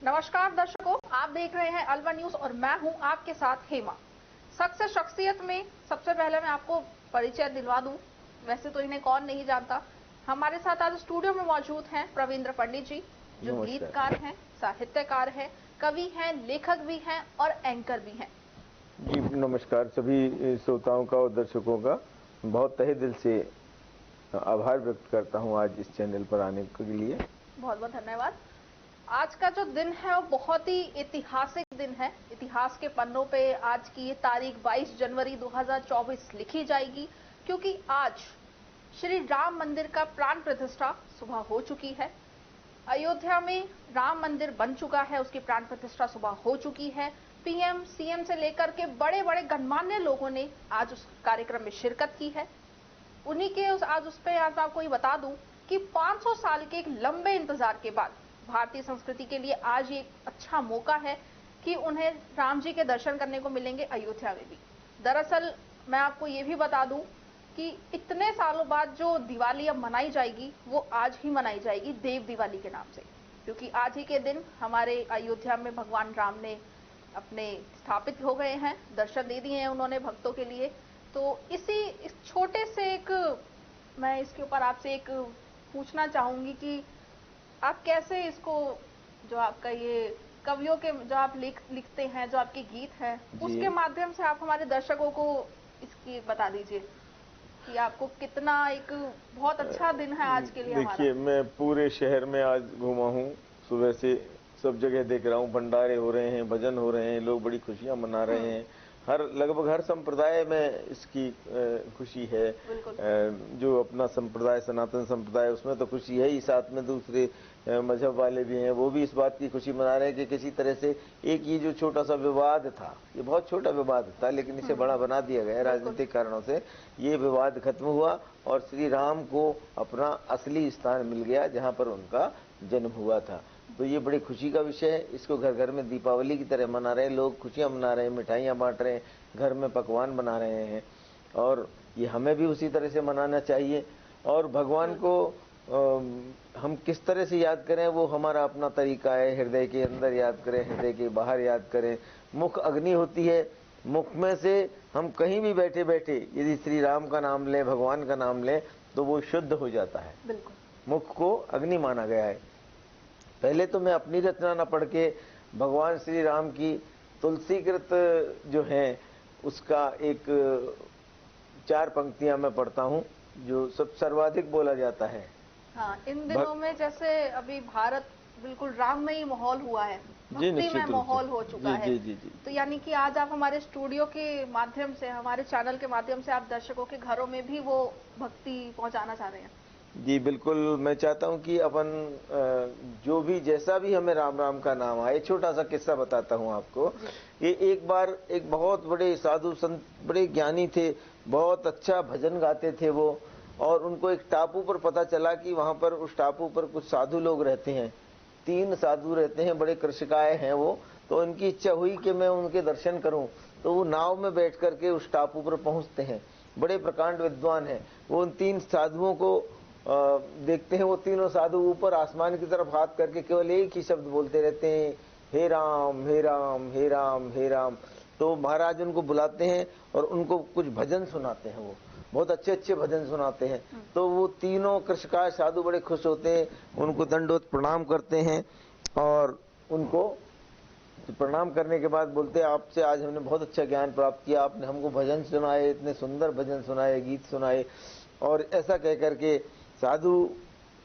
नमस्कार दर्शकों, आप देख रहे हैं अलवा न्यूज और मैं हूं आपके साथ हेमा। सक्सेस शख्सियत में सबसे पहले मैं आपको परिचय दिलवा दूं। वैसे तो इन्हें कौन नहीं जानता। हमारे साथ आज स्टूडियो में मौजूद हैं प्रवींद्र पंडित जी, जो गीतकार हैं, साहित्यकार हैं, कवि हैं, लेखक भी हैं और एंकर भी हैं। जी नमस्कार सभी श्रोताओं का और दर्शकों का बहुत तहे दिल से आभार व्यक्त करता हूं आज इस चैनल पर आने के लिए। बहुत बहुत धन्यवाद। आज का जो दिन है वो बहुत ही ऐतिहासिक दिन है। इतिहास के पन्नों पे आज की ये तारीख 22 जनवरी 2024 लिखी जाएगी, क्योंकि आज श्री राम मंदिर का प्राण प्रतिष्ठा सुबह हो चुकी है। अयोध्या में राम मंदिर बन चुका है, उसकी प्राण प्रतिष्ठा सुबह हो चुकी है। पीएम सीएम से लेकर के बड़े बड़े गणमान्य लोगों ने आज उस कार्यक्रम में शिरकत की है। उन्हीं के आज उस पर आज आपको ये बता दूं कि 500 साल के एक लंबे इंतजार के बाद भारतीय संस्कृति के लिए आज ये अच्छा मौका है कि उन्हें राम जी के दर्शन करने को मिलेंगे अयोध्या में भी। दरअसल मैं आपको ये भी बता दूं कि इतने सालों बाद जो दिवाली अब मनाई जाएगी वो आज ही मनाई जाएगी, देव दिवाली के नाम से, क्योंकि आज ही के दिन हमारे अयोध्या में भगवान राम ने अपने स्थापित हो गए हैं, दर्शन दे दिए हैं उन्होंने भक्तों के लिए। तो इस छोटे से मैं इसके ऊपर आपसे एक पूछना चाहूंगी कि आप कैसे इसको, जो आपका ये कवियों के जो आप लिखते हैं, जो आपके गीत हैं, उसके माध्यम से आप हमारे दर्शकों को इसकी बता दीजिए कि आपको कितना एक बहुत अच्छा दिन है आज के लिए हमारा। देखिए, मैं पूरे शहर में आज घूमा हूँ, सुबह से सब जगह देख रहा हूँ, भंडारे हो रहे हैं, भजन हो रहे हैं, लोग बड़ी खुशियां मना रहे हैं। लगभग हर संप्रदाय में इसकी खुशी है। जो अपना संप्रदाय सनातन संप्रदाय उसमें तो खुशी है ही, साथ में दूसरे मजहब वाले भी हैं, वो भी इस बात की खुशी मना रहे हैं कि किसी तरह से एक ये जो छोटा सा विवाद था, ये बहुत छोटा विवाद था लेकिन इसे बड़ा बना दिया गया राजनीतिक कारणों से। ये विवाद खत्म हुआ और श्री राम को अपना असली स्थान मिल गया जहाँ पर उनका जन्म हुआ था। तो ये बड़ी खुशी का विषय है। इसको घर घर में दीपावली की तरह मना रहे हैं लोग, खुशियां मना रहे हैं, मिठाइयां बांट रहे हैं, घर में पकवान बना रहे हैं और ये हमें भी उसी तरह से मनाना चाहिए। और भगवान को हम किस तरह से याद करें वो हमारा अपना तरीका है। हृदय के अंदर याद करें, हृदय के बाहर याद करें। मुख अग्नि होती है, मुख में से हम कहीं भी बैठे बैठे यदि श्री राम का नाम लें, भगवान का नाम लें तो वो शुद्ध हो जाता है। मुख को अग्नि माना गया है। पहले तो मैं अपनी रचना न पढ़ के भगवान श्री राम की तुलसीकृत जो है उसका एक 4 पंक्तियां मैं पढ़ता हूँ जो सब सर्वाधिक बोला जाता है। हाँ, इन दिनों में जैसे अभी भारत बिल्कुल राममयी माहौल हुआ है, भक्तिमय माहौल हो चुका है। तो यानी कि आज आप हमारे स्टूडियो के माध्यम से, हमारे चैनल के माध्यम से आप दर्शकों के घरों में भी वो भक्ति पहुंचाना चाह रहे हैं। जी बिल्कुल, मैं चाहता हूं कि अपन जो भी जैसा भी हमें राम राम का नाम आए। छोटा सा किस्सा बताता हूं आपको। ये एक बार एक बहुत बड़े साधु संत, बड़े ज्ञानी थे, बहुत अच्छा भजन गाते थे वो, और उनको एक टापू पर पता चला कि वहां पर उस टापू पर कुछ साधु लोग रहते हैं। 3 साधु रहते हैं, बड़े कृषिकाय हैं वो। तो उनकी इच्छा हुई कि मैं उनके दर्शन करूं। तो वो नाव में बैठ करके उस टापू पर पहुंचते हैं। बड़े प्रकांड विद्वान हैं वो। उन 3 साधुओं को देखते हैं। वो तीनों साधु ऊपर आसमान की तरफ हाथ करके केवल एक ही शब्द बोलते रहते हैं, हे राम हे राम हे राम हे राम। तो महाराज उनको बुलाते हैं और उनको कुछ भजन सुनाते हैं। वो बहुत अच्छे अच्छे भजन सुनाते हैं। तो वो तीनों कृषिकाय साधु बड़े खुश होते हैं, उनको दंडवत प्रणाम करते हैं और उनको प्रणाम करने के बाद बोलते हैं, आपसे आज हमने बहुत अच्छा ज्ञान प्राप्त किया, आपने हमको भजन सुनाए, इतने सुंदर भजन सुनाए, गीत सुनाए। और ऐसा कह करके साधु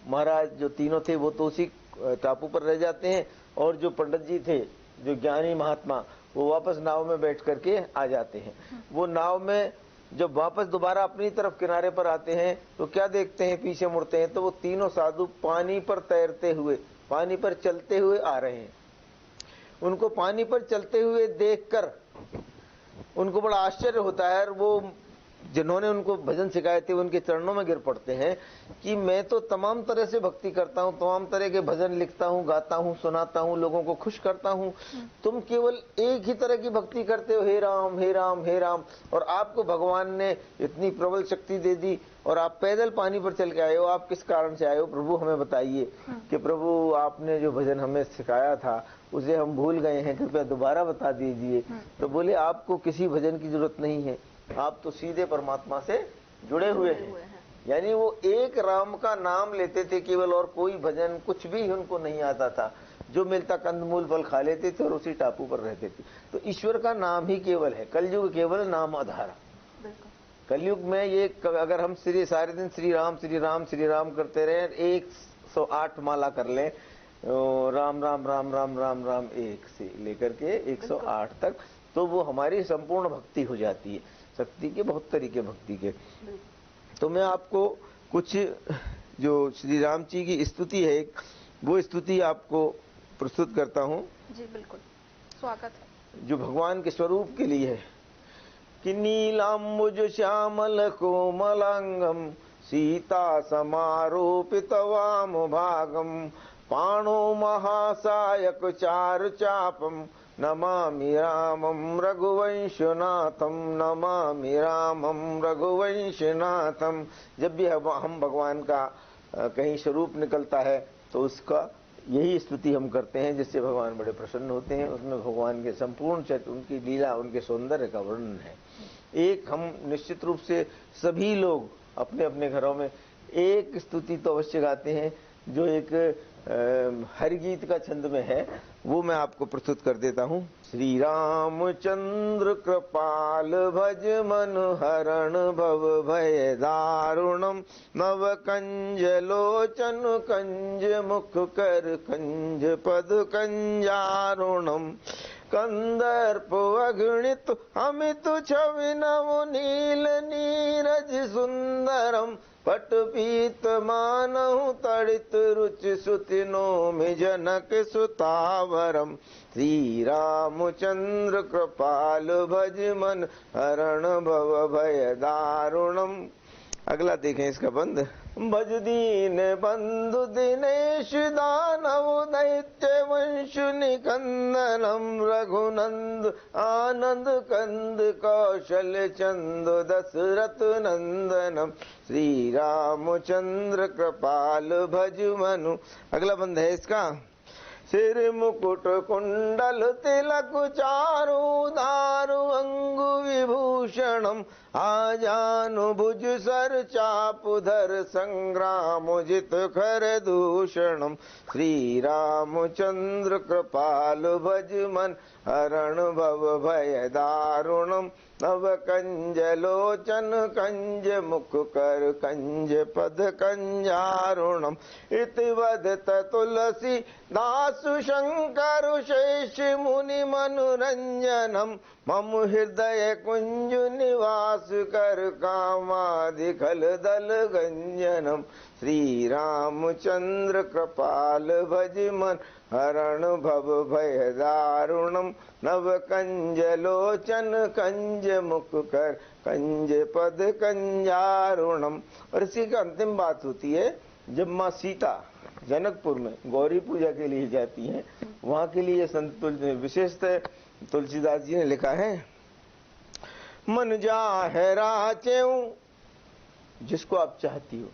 महाराज जो तीनों थे वो तो उसी टापू पर रह जाते हैं, और जो पंडित जी थे, जो ज्ञानी महात्मा, वो वापस नाव में बैठ करके आ जाते हैं। वो नाव में जब वापस दोबारा अपनी तरफ किनारे पर आते हैं तो क्या देखते हैं, पीछे मुड़ते हैं तो वो तीनों साधु पानी पर तैरते हुए, पानी पर चलते हुए आ रहे हैं। उनको पानी पर चलते हुए देखकर उनको बड़ा आश्चर्य होता है और वो जिन्होंने उनको भजन सिखाए थे उनके चरणों में गिर पड़ते हैं कि मैं तो तमाम तरह से भक्ति करता हूँ, तमाम तरह के भजन लिखता हूँ, गाता हूँ, सुनाता हूँ, लोगों को खुश करता हूँ, तुम केवल एक ही तरह की भक्ति करते हो, हे राम हे राम हे राम। और आपको भगवान ने इतनी प्रबल शक्ति दे दी और आप पैदल पानी पर चल के आए हो, आप किस कारण से आए हो प्रभु हमें बताइए। कि प्रभु आपने जो भजन हमें सिखाया था उसे हम भूल गए हैं, कृपया दोबारा बता दीजिए। तो बोले आपको किसी भजन की जरूरत नहीं है, आप तो सीधे परमात्मा से जुड़े हुए हैं। यानी वो एक राम का नाम लेते थे केवल, और कोई भजन कुछ भी उनको नहीं आता था। जो मिलता कंदमूल फल खा लेते थे और उसी टापू पर रहते थे। तो ईश्वर का नाम ही केवल है, कलयुग केवल नाम आधारा। कलयुग में ये अगर हम सारे दिन श्री राम श्री राम श्री राम करते रहे, 108 माला कर लें, राम राम राम राम राम राम एक से लेकर के 108 तक, तो वो हमारी संपूर्ण भक्ति हो जाती है। शक्ति के बहुत तरीके भक्ति के। तो मैं आपको कुछ जो श्री राम जी की स्तुति है, वो स्तुति आपको प्रस्तुत करता हूँ। जी बिल्कुल, स्वागत है। जो भगवान के स्वरूप के लिए है कि नीलाम्बुज श्यामल कोमलांगम सीता समारोपित वाम भागम पाणो महासायक चारु चापम नमामि रामं रघुवंशनाथम नमामि रामं रघुवंशनाथम। जब भी हम भगवान का कहीं स्वरूप निकलता है तो उसका यही स्तुति हम करते हैं, जिससे भगवान बड़े प्रसन्न होते हैं। उसमें भगवान के संपूर्ण चरित्र, उनकी लीला, उनके सौंदर्य का वर्णन है। एक हम निश्चित रूप से सभी लोग अपने अपने घरों में एक स्तुति तो अवश्य गाते हैं, जो एक हरिगीत का छंद में है, वो मैं आपको प्रस्तुत कर देता हूँ। श्री रामचंद्र कृपाल भज मन हरण भव भय दारुणम नव कंज लोचन कंज मुख कर कंज पद कंजारुणम कंदर्प अगणित अमित छवि नव नील नीरज सुंदरम पट पीत मानहु तड़ित रुचि सुतिनो में जनक सुतावरम श्री रामचंद्र कृपाल भज मन हरण भव भय दारुणम। अगला देखें इसका बंद। भज दीन बंधु दिनेश दानव दैत्य वंश निकंदनम रघुनंद आनंद कंद कौशल चंद दशरथ नंदनम श्री रामचंद्र कृपाल भज मनु। अगला बंद है इसका। सिर मुकुट कुंडल तिलक चारु दारु अंगु विभूषणम आजानु भुज सर चापुधर संग्राम जित खर दूषणम श्री रामचंद्र कृपाल भज मन हरण भव भय दारुणम नव कंज लोचन कंज मुख कर कंज पद कंजारुणम इति वदत तुलसी दासु शंकर शेष मुनि मनोरंजनम मम हृदय कुंज निवास कर कामादि खल दल गंजनम श्री रामचंद्र कृपाल भज मन हरण भव भय दारुणम नव कंज लोचन कंज मुख कर कंज पद कंजारुणम। और इसी का अंतिम बात होती है, जब माँ सीता जनकपुर में गौरी पूजा के लिए जाती हैं, वहां के लिए संत विशेषतः तुलसीदास जी ने लिखा है, मन जाहे राचेऊ, जिसको आप चाहती हो,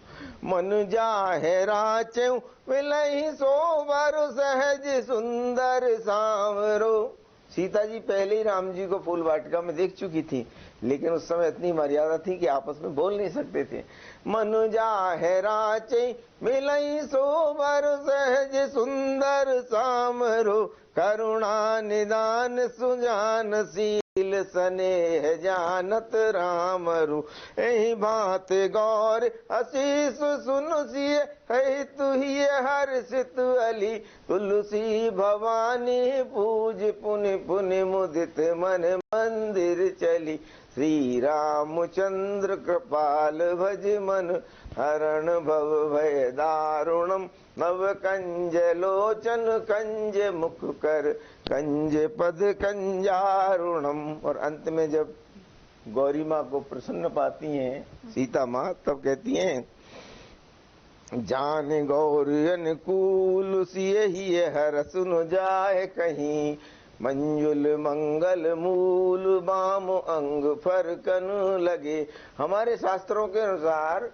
मन जाहे राचेऊ मिलहि सोबर सहज सुंदर सांवरो। सीता जी पहले ही राम जी को फूल वाटिका में देख चुकी थी, लेकिन उस समय इतनी मर्यादा थी कि आपस में बोल नहीं सकते थे। मन जाहे राचे मिलई सोबर सहज सुंदर सामरो करुणा निदान सुजान शील स्नेह जानत रामरु एहि भांत गौर आशीष सुन सिय है तुहि हर्षित अली तुलसी भवानी पूज पुनि पुनि मुदित मन मंदिर चली श्री रामचंद्र कृपाल भज मन हरण भव भय दारुणम नव कंज लोचन कंज मुख कर कंज पद कंजारुणम। और अंत में जब गौरी माँ को प्रसन्न पाती हैं सीता माँ, तब कहती हैं, जान गौरी अनुकूल सिए ही हर सुन जाए कहीं, मंजुल मंगल मूल बाम अंग फरकन लगे। हमारे शास्त्रों के अनुसार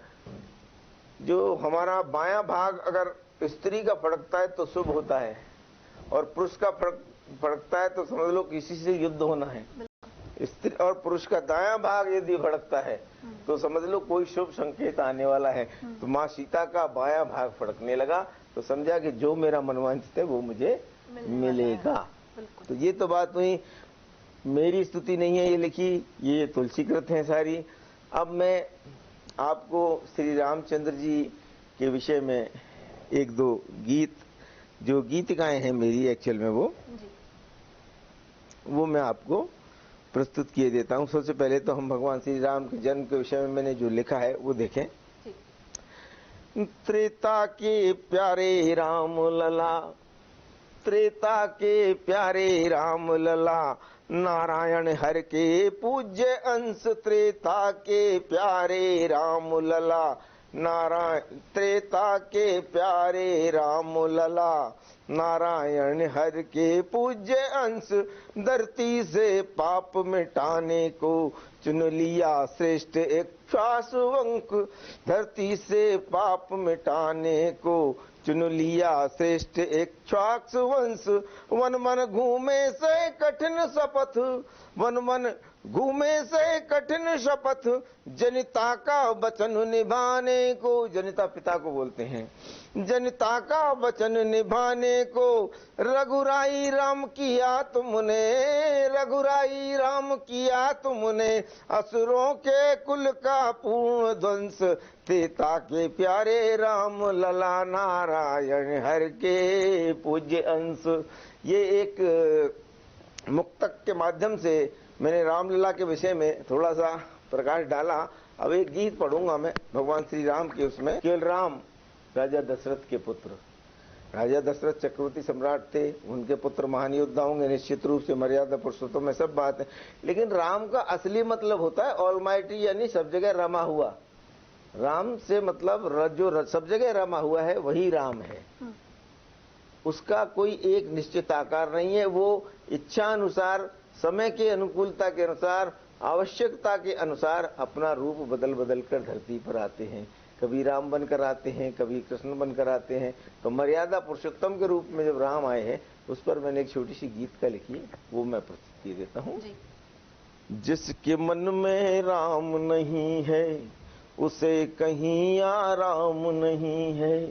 जो हमारा बायां भाग अगर स्त्री का फड़कता है तो शुभ होता है, और पुरुष का फड़कता है तो समझ लो किसी से युद्ध होना है। स्त्री और पुरुष का दायां भाग यदि फड़कता है तो समझ लो कोई शुभ संकेत आने वाला है। तो माँ सीता का बायां भाग फड़कने लगा तो समझा कि जो मेरा मनवांछित है वो मुझे मिलेगा। तो ये तो बात हुई, मेरी स्तुति नहीं है ये लिखी, ये तुलसीकृत है सारी। अब मैं आपको श्री रामचंद्र जी के विषय में एक दो गीत, जो गीतिकाएं हैं मेरी एक्चुअल में वो मैं आपको प्रस्तुत किए देता हूँ। सबसे पहले तो हम भगवान श्री राम के जन्म के विषय में मैंने जो लिखा है वो देखें। त्रेता के प्यारे राम लला, त्रेता के प्यारे राम लला, नारायण हर के पूज्य अंश। त्रेता के प्यारे राम लला, नारायण त्रेता के प्यारे राम लला, नारायण हर के पूज्य अंश। धरती से पाप मिटाने को चुन लिया श्रेष्ठ इक्ष्वाकुवंश। धरती से पाप मिटाने को चुन लिया श्रेष्ठ इक्ष्वाकुवंश। वन मन घूमे से कठिन शपथ, वन मन घूमे से कठिन शपथ। जनिता का वचन निभाने को, जनिता पिता को बोलते हैं, जनिता का वचन निभाने को रघुराई राम किया तुमने, रघुराई राम किया तुमने। असुरों के कुल का पूर्ण ध्वंस। त्रेता के प्यारे राम लला, नारायण हर के पूज्य अंश। ये एक मुक्तक के माध्यम से मैंने रामलीला के विषय में थोड़ा सा प्रकाश डाला। अब एक गीत पढ़ूंगा मैं भगवान श्री राम के, उसमें केवल राम राजा दशरथ के पुत्र, राजा दशरथ चक्रवर्ती सम्राट थे, उनके पुत्र महान योद्धा होंगे निश्चित रूप से, मर्यादा पुरुषोत्तम में सब बात है। लेकिन राम का असली मतलब होता है ऑलमाइटी, यानी सब जगह रमा हुआ। राम से मतलब जो सब जगह रमा हुआ है वही राम है। उसका कोई एक निश्चित आकार नहीं है, वो इच्छा अनुसार, समय के अनुकूलता के अनुसार, आवश्यकता के अनुसार अपना रूप बदल बदल कर धरती पर आते हैं। कभी राम बनकर आते हैं, कभी कृष्ण बनकर आते हैं। तो मर्यादा पुरुषोत्तम के रूप में जब राम आए हैं उस पर मैंने एक छोटी सी गीत का लिखी है, वो मैं प्रस्तुत किए देता हूँ। जिसके मन में राम नहीं है उसे कहीं आराम नहीं है,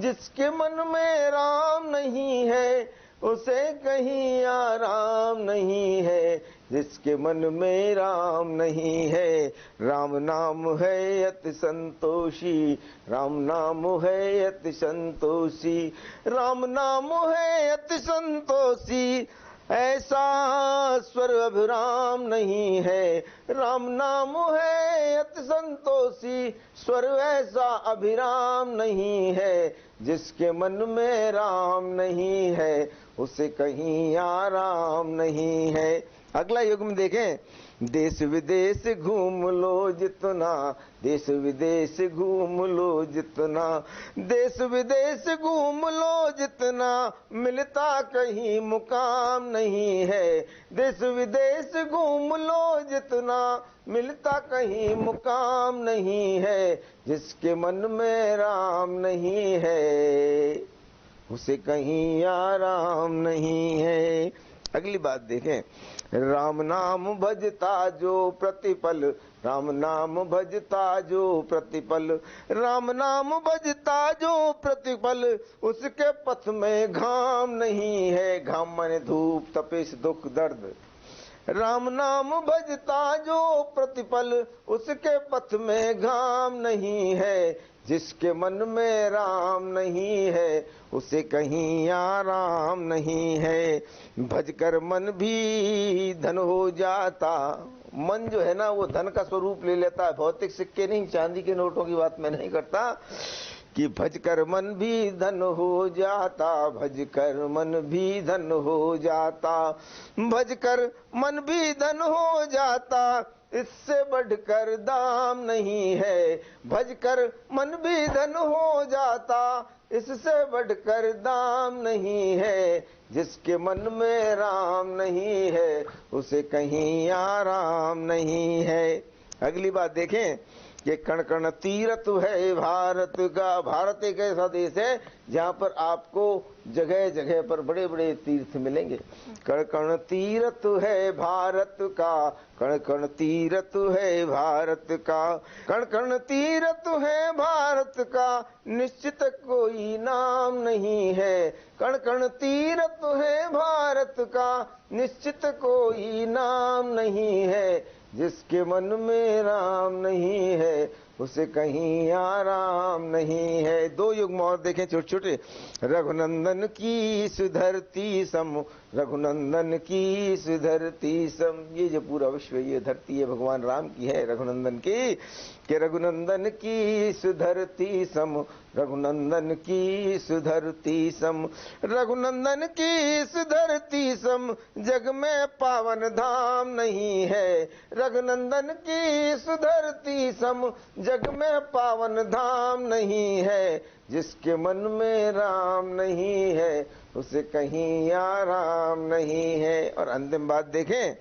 जिसके मन में राम नहीं है उसे कहीं आराम नहीं है, जिसके मन में राम नहीं है। राम नाम है अति संतोषी, राम नाम है अति संतोषी, राम नाम है अति संतोषी। ऐसा स्वर अभिराम नहीं है, राम नाम है अति संतोषी, स्वर ऐसा अभिराम नहीं है। जिसके मन में राम नहीं है उसे कहीं आराम नहीं है। अगला युग में देखें, देश विदेश घूम लो जितना, देश विदेश घूम लो जितना, देश विदेश घूम लो जितना, मिलता कहीं मुकाम नहीं है। देश विदेश घूम लो जितना, मिलता कहीं मुकाम नहीं है। जिसके मन में राम नहीं है उसे कहीं आराम नहीं है। अगली बात देखें, राम नाम भजता जो प्रतिपल, राम नाम भजता जो प्रतिपल, राम नाम भजता जो प्रतिपल, उसके पथ में घाम नहीं है। घाम माने धूप, तपिश, दुख, दर्द। राम नाम भजता जो प्रतिपल, उसके पथ में घाम नहीं है। जिसके मन में राम नहीं है उसे कहीं आराम नहीं है। भजकर मन भी धन हो जाता, मन जो है ना वो धन का स्वरूप ले लेता है। भौतिक सिक्के नहीं, चांदी के नोटों की बात मैं नहीं करता, कि भजकर मन भी धन हो जाता, भजकर मन भी धन हो जाता, भजकर मन भी धन हो जाता। इससे बढ़कर दाम नहीं है, भजकर मन भी धन हो जाता, इससे बढ़कर दाम नहीं है, जिसके मन में राम नहीं है उसे कहीं आराम नहीं है। अगली बात देखें कि कण कण तीर्थ है भारत का। भारत एक ऐसा देश है जहाँ पर आपको जगह जगह पर बड़े बड़े तीर्थ मिलेंगे। कण कण तीर्थ है भारत का, कण कण तीर्थ है भारत का, कण कण तीर्थ है भारत का, निश्चित कोई नाम नहीं है। कण कण तीर्थ है भारत का, निश्चित कोई नाम नहीं है, जिसके मन में राम नहीं है उसे कहीं आराम नहीं है। दो युग्म और देखें छोटे छोटे। रघुनंदन की सुधरती सम, रघुनंदन की सुधरती सम। ये जो पूरा विश्व ये धरती है भगवान राम की है, रघुनंदन की, कि रघुनंदन की सुधरती सम, रघुनंदन की सुधरती सम, रघुनंदन की सुधरती सम, जग में पावन धाम नहीं है। रघुनंदन की सुधरती सम, जग में पावन धाम नहीं है, जिसके मन में राम नहीं है उसे कहीं आराम नहीं है। और अंतिम बात देखें,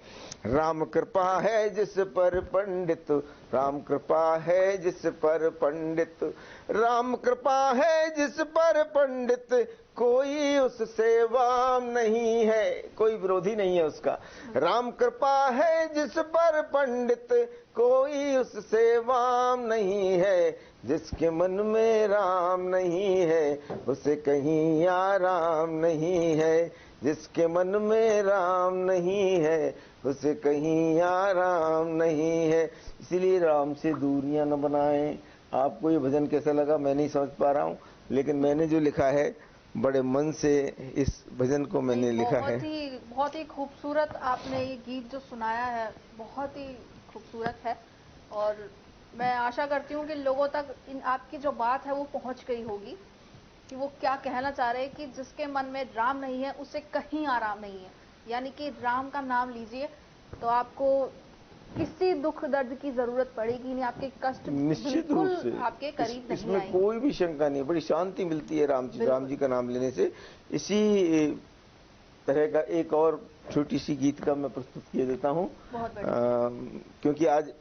राम कृपा है जिस पर पंडित, राम कृपा है जिस पर पंडित, राम कृपा है जिस पर पंडित, कोई उससे वाम नहीं है, कोई विरोधी नहीं है उसका। राम कृपा है जिस पर पंडित, कोई उससे वाम नहीं है, जिसके मन में राम नहीं है उसे कहीं आराम नहीं है, जिसके मन में राम नहीं है उसे कहीं आराम नहीं है। इसीलिए राम से दूरियां न बनाएं। आपको ये भजन कैसा लगा मैं नहीं समझ पा रहा हूँ, लेकिन मैंने जो लिखा है बड़े मन से इस भजन को मैंने लिखा है। बहुत ही खूबसूरत आपने ये गीत जो सुनाया है, बहुत ही खूबसूरत है। और मैं आशा करती हूँ कि लोगों तक आपकी जो बात है वो पहुँच गई होगी कि वो क्या कहना चाह रहे हैं कि जिसके मन में राम नहीं है उसे कहीं आराम नहीं है। यानी कि राम का नाम लीजिए तो आपको किसी दुख दर्द की जरूरत पड़ेगी नहीं, आपके कष्ट निश्चित रूप से आपके करीब नहीं इसमें आएंगे। कोई भी शंका नहीं, बड़ी शांति मिलती है राम जी का नाम लेने से। इसी तरह का एक और छोटी सी गीत का मैं प्रस्तुत किए देता हूँ, क्योंकि आज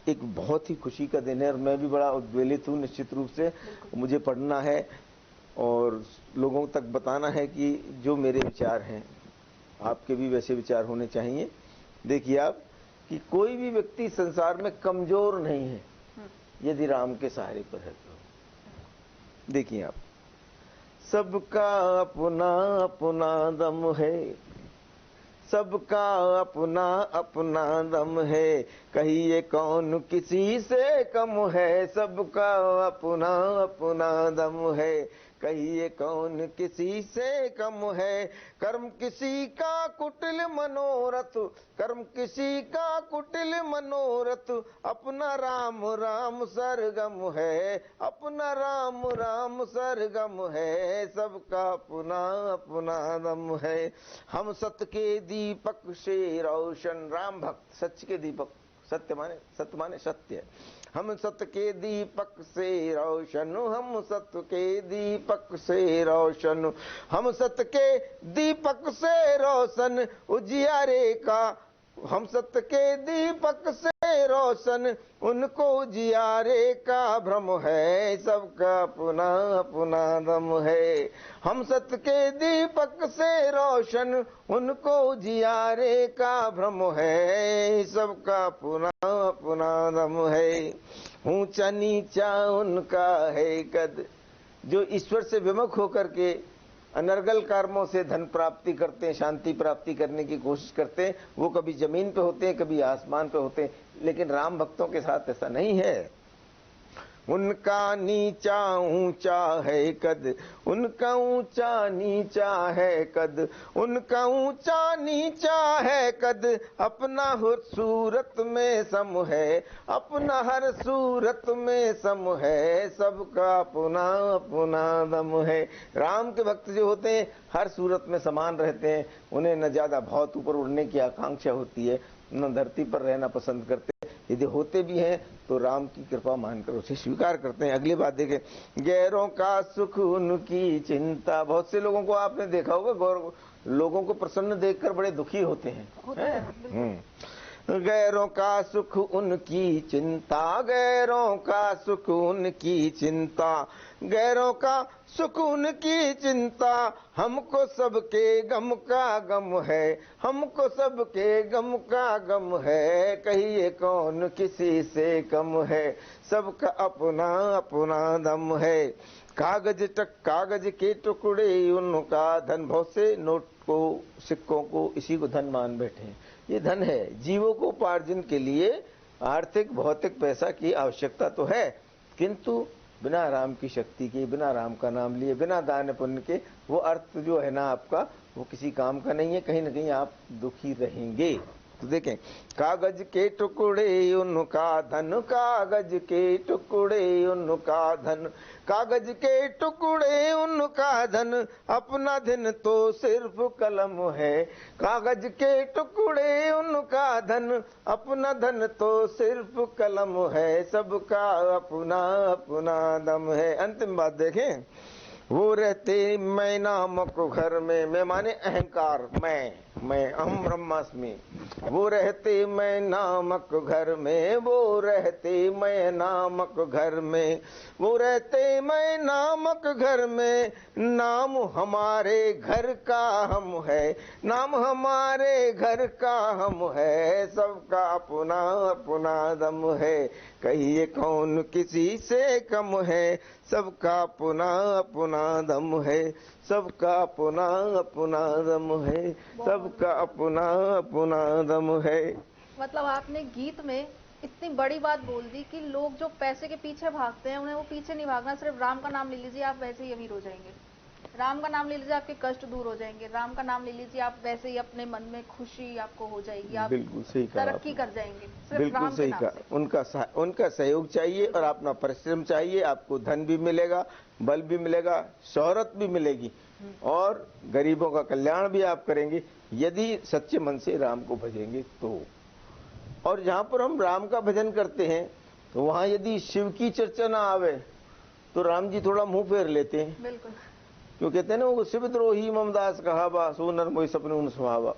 एक बहुत ही खुशी का दिन है और मैं भी बड़ा उद्वेलित हूँ निश्चित रूप से। मुझे पढ़ना है और लोगों तक बताना है कि जो मेरे विचार हैं आपके भी वैसे विचार होने चाहिए। देखिए आप कि कोई भी व्यक्ति संसार में कमजोर नहीं है यदि राम के सहारे पर है तो। देखिए आप, सबका अपना अपना दम है, सबका अपना अपना दम है, कहिए कौन किसी से कम है, सबका अपना अपना दम है, कहिए कौन किसी से कम है। कर्म किसी का कुटिल मनोरथ, कर्म किसी का कुटिल मनोरथ, अपना राम राम सरगम है, अपना राम राम सरगम है, सबका अपना अपना दम है। हम सत्य के दीपक से रोशन, राम भक्त सच के दीपक, सत्य माने सत्य, हम सत्य के दीपक से रोशन, हम सत्य के दीपक से रोशन, हम सत्य के दीपक से रोशन, उजियारे का, हम सत्य के दीपक से रोशन, उनको उजियारे का भ्रम है, सबका अपना अपना दम है। हम सत्य के दीपक से रोशन, उनको उजियारे का भ्रम है, सबका अपना अपना दम है। ऊंचा नीचा उनका है कद, जो ईश्वर से विमुख होकर के अनर्गल कर्मों से धन प्राप्ति करते हैं, शांति प्राप्ति करने की कोशिश करते हैं, वो कभी जमीन पे होते हैं कभी आसमान पे होते हैं, लेकिन राम भक्तों के साथ ऐसा नहीं है। उनका नीचा ऊंचा है कद, उनका ऊंचा नीचा है कद, उनका ऊंचा नीचा है कद, अपना हर सूरत में सम है, अपना हर सूरत में सम है, सबका अपना अपना दम है। राम के भक्त जो होते हैं हर सूरत में समान रहते हैं, उन्हें न ज्यादा बहुत ऊपर उड़ने की आकांक्षा होती है, न धरती पर रहना पसंद करते, यदि होते भी हैं तो राम की कृपा मानकर उसे स्वीकार करते हैं। अगली बात देखें, गैरों का सुख उनकी चिंता। बहुत से लोगों को आपने देखा होगा, लोगों को प्रसन्न देखकर बड़े दुखी होते हैं। गैरों का सुख उनकी चिंता, गैरों का सुख उनकी चिंता, गैरों का सुख उनकी चिंता, हमको सबके गम का गम है, हमको सबके गम का गम है, कहिए कौन किसी से कम है, सबका अपना अपना दम है। कागज के टुकड़े उनका धन। बहुत से नोट को, सिक्कों को इसी को धन मान बैठे हैं। ये धन है, जीवों को उपार्जन के लिए आर्थिक भौतिक पैसा की आवश्यकता तो है, किंतु बिना राम की शक्ति के, बिना राम का नाम लिए, बिना दान पुण्य के वो अर्थ जो है ना आपका, वो किसी काम का नहीं है। कहीं ना कहीं आप दुखी रहेंगे। तो देखें, कागज के टुकड़े उनका धन, कागज के टुकड़े उनका धन, कागज के टुकड़े उनका धन, अपना धन तो सिर्फ कलम है, कागज के टुकड़े उनका धन, अपना धन तो सिर्फ कलम है, सबका अपना अपना दम है। अंतिम बात देखें, वो रहते मैं नामक घर में, मैं माने अहंकार, मैं अहम ब्रह्मास्मि, वो रहते मैं नामक घर में, वो रहते मैं नामक घर में, वो रहते मैं नामक घर में, नाम हमारे घर का हम है, नाम हमारे घर का हम है, सबका अपना अपना दम है, कहिए कौन किसी से कम है, सबका अपना अपना दम है, सबका अपना अपना दम है, सबका अपना अपना दम है। मतलब आपने गीत में इतनी बड़ी बात बोल दी कि लोग जो पैसे के पीछे भागते हैं, उन्हें वो पीछे नहीं भागना, सिर्फ राम का नाम ले लीजिए, आप वैसे ही अमीर हो जाएंगे। राम का नाम ले लीजिए, आपके कष्ट दूर हो जाएंगे। राम का नाम ले लीजिए, आप वैसे ही अपने मन में खुशी आपको हो जाएगी, आप बिल्कुल सही कहा, तरक्की कर जाएंगे सिर्फ बिल्कुल राम सही के नाम कहा। से। उनका सहयोग चाहिए और अपना परिश्रम चाहिए, आपको धन भी मिलेगा, बल भी मिलेगा, शोहरत भी मिलेगी और गरीबों का कल्याण भी आप करेंगे यदि सच्चे मन से राम को भजेंगे तो। और जहां पर हम राम का भजन करते हैं तो वहां यदि शिव की चर्चा ना आवे तो राम जी थोड़ा मुंह फेर लेते हैं। बिल्कुल, क्यों कहते हैं ना, वो शिव द्रोही ममदास कहावा, सो नर मोहि सपने उन सुहावा,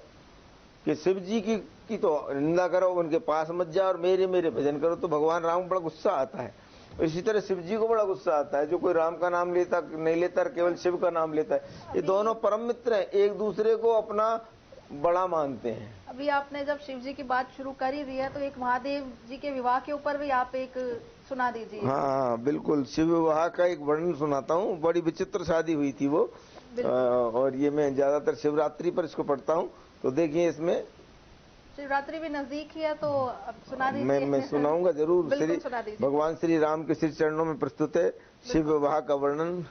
कि शिव जी की तो निंदा करो, उनके पास मत जाओ और मेरे भजन करो, तो भगवान राम को बड़ा गुस्सा आता है। इसी तरह शिव जी को बड़ा गुस्सा आता है जो कोई राम का नाम लेता नहीं लेता, केवल शिव का नाम लेता है। ये दोनों परम मित्र हैं, एक दूसरे को अपना बड़ा मानते हैं। अभी आपने जब शिव जी की बात शुरू कर ही दी है तो एक महादेव जी के विवाह के ऊपर भी आप एक सुना दीजिए। हाँ बिल्कुल, शिव विवाह का एक वर्णन सुनाता हूँ। बड़ी विचित्र शादी हुई थी वो, और ये मैं ज्यादातर शिवरात्रि पर इसको पढ़ता हूँ। तो देखिए, इसमें शिवरात्रि भी नजदीक ही है तो अब सुना दीजिए। मैं सुनाऊंगा जरूर। श्री भगवान श्री राम के श्री चरणों में प्रस्तुत है शिव विवाह का वर्णन।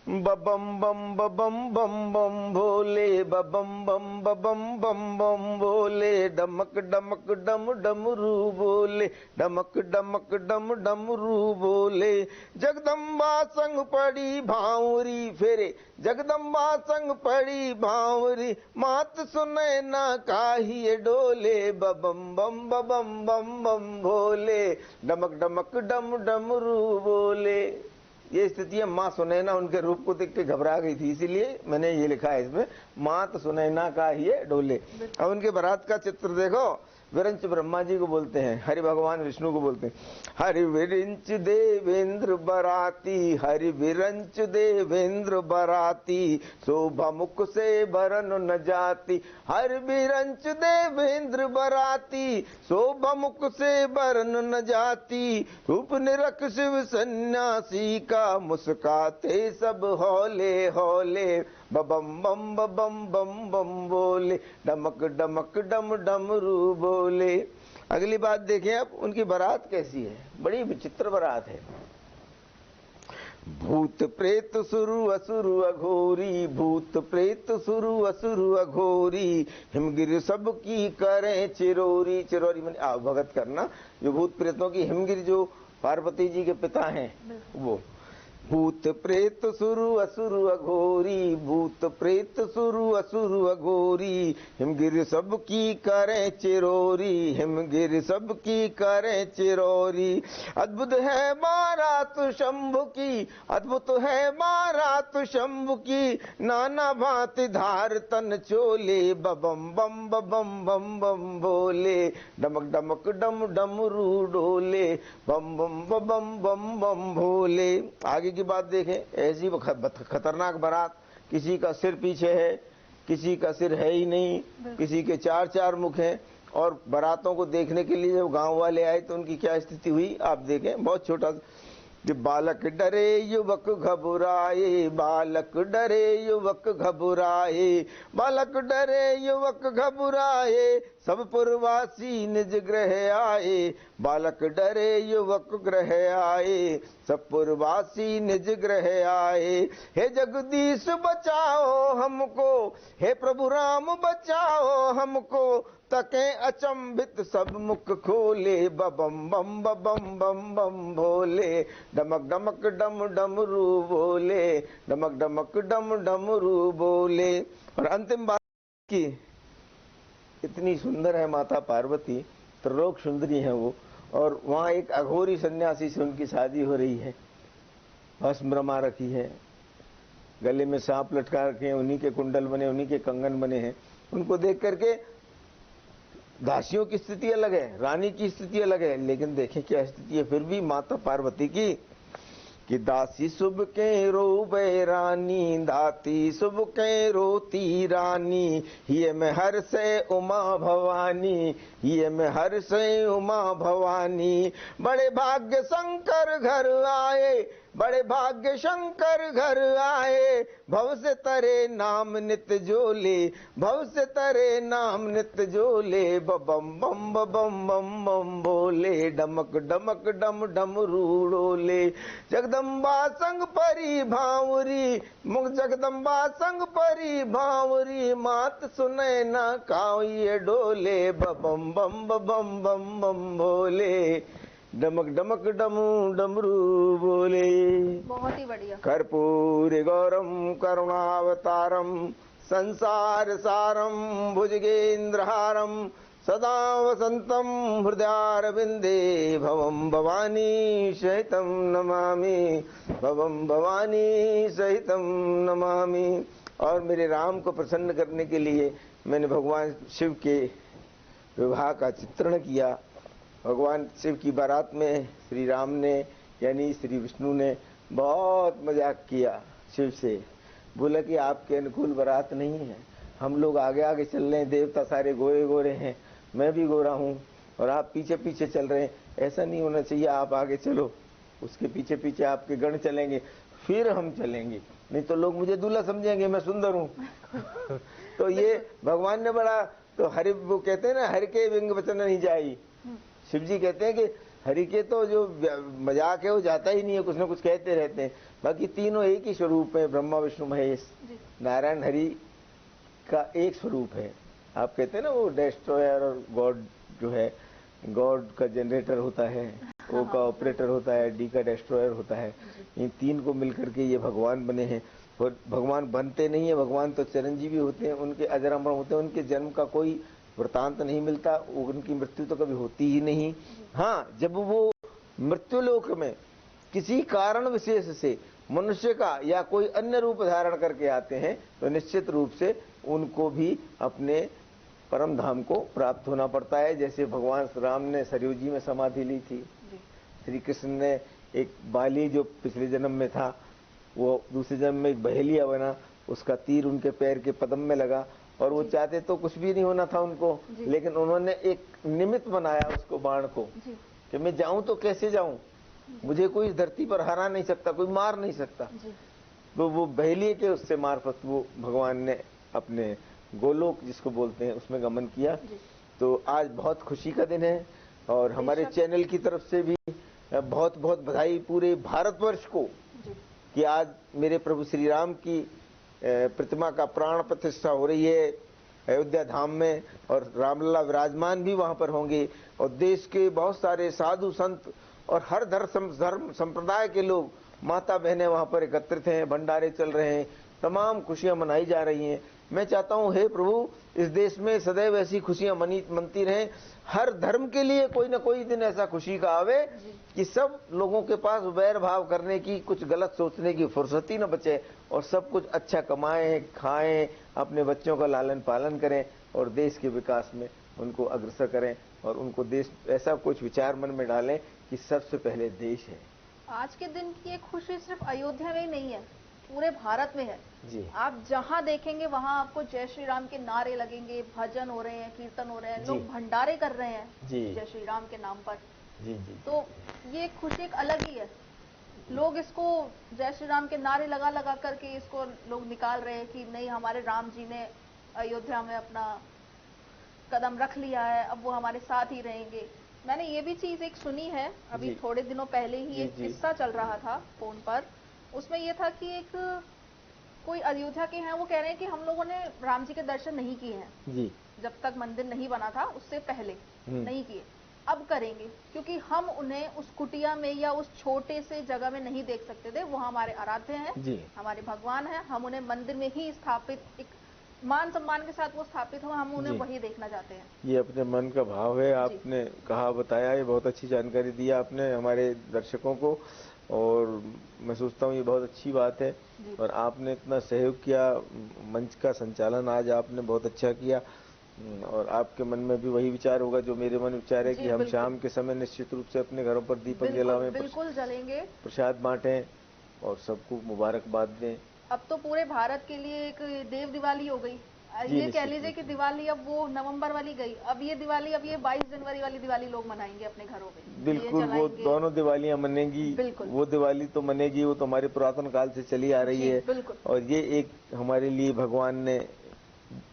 बबम बम बबम बम बम भोले, बबम बम बबम बम बम भोले, डमक डमक डम डमरू बोले, डमक डमक डम डमरू बोले, जगदम्बा संग पड़ी भावरी फेरे, जगदम्बा संग पड़ी भावरी, मात सुने ना काहिए डोले, बबम बम बबम बम बम भोले, डमक डमक डम डमरू बोले। ये स्थिति है। माँ सुनैना उनके रूप को देख के घबरा गई थी, इसीलिए मैंने ये लिखा है इसमें, मात सुनैना का ही डोले। अब उनके बारात का चित्र देखो। विरंच ब्रह्मा जी को बोलते हैं, हरि भगवान विष्णु को बोलते हैं। हरि विरंच देवेंद्र बराती, हरि विरंच देवेंद्र बराती, शोभा मुख से बरन न जाती, हरि विरंच देवेंद्र बराती, शोभा मुख से बरन न जाती, रूप निरख शिव सन्यासी का, मुस्काते सब हौले हौले, बबम बम बबम बम बम बोले, डमक डमक डम डमरू बोले। अगली बात देखें आप, उनकी बारात कैसी है, बड़ी विचित्र बारात है। भूत प्रेत सुरु असुरु अघोरी, भूत प्रेत सुरु असुरु अघोरी, हिमगिर सबकी करें चिरोरी। चिरोरी मैंने आवभगत करना, जो भूत प्रेतों की हिमगिर जो पार्वती जी के पिता हैं वो। भूत प्रेत सुरु असुर अघोरी, भूत प्रेत सुरु असुर अघोरी, हिमगिर सबकी करें चिरोरी, हिमगिर सबकी करें चिरोरी। अद्भुत है बारात शंभु की, अद्भुत है बारात शंभु की, नाना भांति धार तन चोले, बम बम बम बम बम बोले, डमक डमक डम डमरू डोले, बम बम बम बम बम भोले। आगे की बात देखें, ऐसी खतरनाक बारात, किसी का सिर पीछे है, किसी का सिर है ही नहीं, किसी के चार चार मुख हैं। और बारातों को देखने के लिए जब गांव वाले आए तो उनकी क्या स्थिति हुई आप देखें। बहुत छोटा, बालक डरे युवक घबराए, बालक डरे युवक घबराए, बालक डरे युवक घबराए, सब पुरवासी निज ग्रह आए, बालक डरे युवक ग्रह आए, सब पुरवासी निज ग्रह आए। हे जगदीश बचाओ हमको, हे प्रभु राम बचाओ हमको, तके अचंभित सब मुख खोले, बम बम बम बम बम भोले, डमक डमक डम डमरू बोले, डमक डमक डम डमरू बोले। और अंतिम बात की, इतनी सुंदर है माता पार्वती, त्रिलोक सुंदरी है वो, और वहाँ एक अघोरी सन्यासी से उनकी शादी हो रही है, भस्म रमा रखी है, गले में सांप लटका रखे हैं, उन्हीं के कुंडल बने, उन्हीं के कंगन बने हैं। उनको देख करके दासियों की स्थिति अलग है, रानी की स्थिति अलग है, लेकिन देखें क्या स्थिति है फिर भी माता पार्वती की, कि दासी शुभ के रोबे रानी, दाती शुभ के रोती रानी, ये में हर से उमा भवानी, ये में हर से उमा भवानी। बड़े भाग्य शंकर घर आए, बड़े भाग्य शंकर घर आए, भव से तरे नाम नित जोले, भव से तरे नाम नित जोले, बम बम बम बम बम बोले, डमक डमक डम डमरू डोले। जगदम्बा संग परी भावरी, मुख जगदम्बा संग परी भावरी, मात सुने न काऊ ये डोले, बम बम बम बम बम बोले, डमक डमक डमू डमरू बोले। बहुत ही बढ़िया। कर्पूर गौरम करुणावतारम, संसार सारम भुजगेन्द्रहारम, सदा वसंतम हृदयारविंदे, भवम भवानी सहितम नमामि, भवम भवानी सहितम नमामि। और मेरे राम को प्रसन्न करने के लिए मैंने भगवान शिव के विवाह का चित्रण किया। भगवान शिव की बारात में श्री राम ने यानी श्री विष्णु ने बहुत मजाक किया शिव से, बोला कि आपके अनुकूल बारात नहीं है, हम लोग आगे आगे चल रहे हैं, देवता सारे गोरे गोरे हैं, मैं भी गोरा हूँ और आप पीछे पीछे चल रहे हैं, ऐसा नहीं होना चाहिए, आप आगे चलो, उसके पीछे पीछे आपके गण चलेंगे, फिर हम चलेंगे, नहीं तो लोग मुझे दूल्हा समझेंगे, मैं सुंदर हूँ। तो ये भगवान ने बड़ा, तो हरि वो कहते हैं ना, हरि के विंग वचन नहीं जाई, शिव जी कहते हैं कि हरि के तो जो मजाक है वो जाता ही नहीं है, कुछ ना कुछ कहते रहते हैं। बाकी तीनों एक ही स्वरूप है, ब्रह्मा विष्णु महेश, नारायण हरि का एक स्वरूप है। आप कहते हैं ना वो डेस्ट्रॉयर और गॉड जो है, गॉड का जनरेटर होता है, ओ का ऑपरेटर होता है, डी का डेस्ट्रॉयर होता है, इन तीन को मिलकर के ये भगवान बने हैं। और भगवान बनते नहीं है, भगवान तो चिरंजीवी होते हैं, उनके अजर अमर होते हैं, उनके जन्म का कोई वृतांत नहीं मिलता, उनकी मृत्यु तो कभी होती ही नहीं। हाँ, जब वो मृत्युलोक में किसी कारण विशेष से मनुष्य का या कोई अन्य रूप धारण करके आते हैं तो निश्चित रूप से उनको भी अपने परम धाम को प्राप्त होना पड़ता है। जैसे भगवान राम ने सरयू जी में समाधि ली थी, श्री कृष्ण ने एक बाली जो पिछले जन्म में था वो दूसरे जन्म में एक बहेलिया बना, उसका तीर उनके पैर के पदम में लगा और वो चाहते तो कुछ भी नहीं होना था उनको, लेकिन उन्होंने एक निमित्त बनाया उसको, बाण को, कि मैं जाऊं तो कैसे जाऊं, मुझे कोई इस धरती पर हरा नहीं सकता, कोई मार नहीं सकता। तो वो बहेलिए के उससे मार्फत वो भगवान ने अपने गोलोक जिसको बोलते हैं उसमें गमन किया। तो आज बहुत खुशी का दिन है और हमारे चैनल की तरफ से भी बहुत बहुत बधाई पूरे भारतवर्ष को कि आज मेरे प्रभु श्री राम की प्रतिमा का प्राण प्रतिष्ठा हो रही है अयोध्या धाम में, और रामलला विराजमान भी वहां पर होंगे, और देश के बहुत सारे साधु संत और हर धर्म संप्रदाय के लोग माता बहनें वहां पर एकत्रित हैं, भंडारे चल रहे हैं, तमाम खुशियां मनाई जा रही हैं। मैं चाहता हूं हे प्रभु, इस देश में सदैव ऐसी खुशियां मनती रहें। हर धर्म के लिए कोई ना कोई दिन ऐसा खुशी का आवे कि सब लोगों के पास वैर भाव करने की, कुछ गलत सोचने की फुर्सत ही न बचे, और सब कुछ अच्छा कमाएं, खाएं, अपने बच्चों का लालन पालन करें और देश के विकास में उनको अग्रसर करें, और उनको देश ऐसा कुछ विचार मन में डालें कि सबसे पहले देश है। आज के दिन की एक खुशी सिर्फ अयोध्या में ही नहीं है, पूरे भारत में है जी। आप जहां देखेंगे वहां आपको जय श्री राम के नारे लगेंगे, भजन हो रहे हैं, कीर्तन हो रहे हैं, लोग भंडारे कर रहे हैं जी। जय श्री राम के नाम पर। जी जी। तो ये खुशी एक अलग ही है। लोग इसको जय श्री राम के नारे लगा लगा करके इसको लोग निकाल रहे हैं कि नहीं, हमारे राम जी ने अयोध्या में अपना कदम रख लिया है, अब वो हमारे साथ ही रहेंगे। मैंने ये भी चीज एक सुनी है, अभी थोड़े दिनों पहले ही एक किस्सा चल रहा था फोन पर। उसमें ये था कि एक कोई अयोध्या के हैं, वो कह रहे हैं कि हम लोगों ने राम जी के दर्शन नहीं किए हैं जी। जब तक मंदिर नहीं बना था उससे पहले नहीं किए, अब करेंगे, क्योंकि हम उन्हें उस कुटिया में या उस छोटे से जगह में नहीं देख सकते थे। वो हमारे आराध्य हैं, हमारे भगवान हैं, हम उन्हें मंदिर में ही स्थापित, एक मान सम्मान के साथ वो स्थापित हो, हम उन्हें वही देखना चाहते हैं। ये अपने मन का भाव है, आपने कहा, बताया, ये बहुत अच्छी जानकारी दी आपने हमारे दर्शकों को, और मैं सोचता हूँ ये बहुत अच्छी बात है। और आपने इतना सहयोग किया, मंच का संचालन आज आपने बहुत अच्छा किया, और आपके मन में भी वही विचार होगा जो मेरे मन में विचार है कि हम शाम के समय निश्चित रूप से अपने घरों पर दीपक जलावें, बिल्कुल जलेंगे, प्रसाद बांटें और सबको मुबारकबाद दें। अब तो पूरे भारत के लिए एक देव दिवाली हो गई। ये कह लीजिए कि दिवाली अब वो नवंबर वाली गई, अब ये दिवाली, अब ये 22 जनवरी वाली दिवाली लोग मनाएंगे अपने घरों में। बिल्कुल, वो दोनों दिवालियां मनेगी। वो दिवाली तो मनेगी, वो तो हमारे पुरातन काल से चली आ रही है, और ये एक हमारे लिए भगवान ने,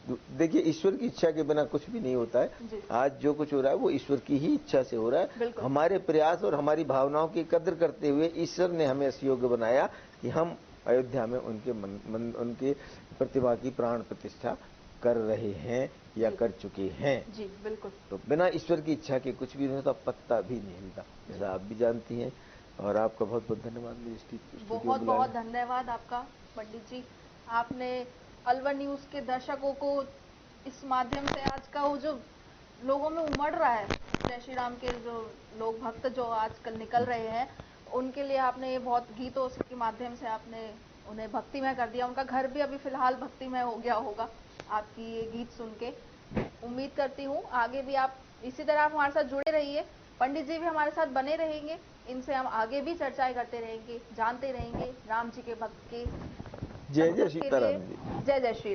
देखिए ईश्वर की इच्छा के बिना कुछ भी नहीं होता है। आज जो कुछ हो रहा है वो ईश्वर की ही इच्छा से हो रहा है। हमारे प्रयास और हमारी भावनाओं की कद्र करते हुए ईश्वर ने हमें इस योग्य बनाया कि हम अयोध्या में उनके प्रतिभा की प्राण प्रतिष्ठा कर रहे हैं या कर चुके हैं। जी बिल्कुल। तो बिना ईश्वर की इच्छा के कुछ भी नहीं होता, पत्ता भी नहीं हिलता, जैसा आप भी जानती हैं। और आपका बहुत बहुत धन्यवाद मेरी स्टूडियो बहुत बहुत धन्यवाद आपका पंडित जी। आपने अलवर न्यूज के दर्शकों को इस माध्यम से आज का वो जो लोगों में उमड़ रहा है जय श्री राम के जो लोग भक्त जो आजकल निकल रहे हैं, उनके लिए आपने बहुत गीतों के माध्यम से आपने उन्हें भक्तिमय कर दिया। उनका घर भी अभी फिलहाल भक्तिमय हो गया होगा आपकी ये गीत सुन के। उम्मीद करती हूँ आगे भी आप इसी तरह आप हमारे साथ जुड़े रहिए, पंडित जी भी हमारे साथ बने रहेंगे, इनसे हम आगे भी चर्चाएं करते रहेंगे, जानते रहेंगे राम जी के भक्त के। जय जय सीताराम जी। जय जय श्री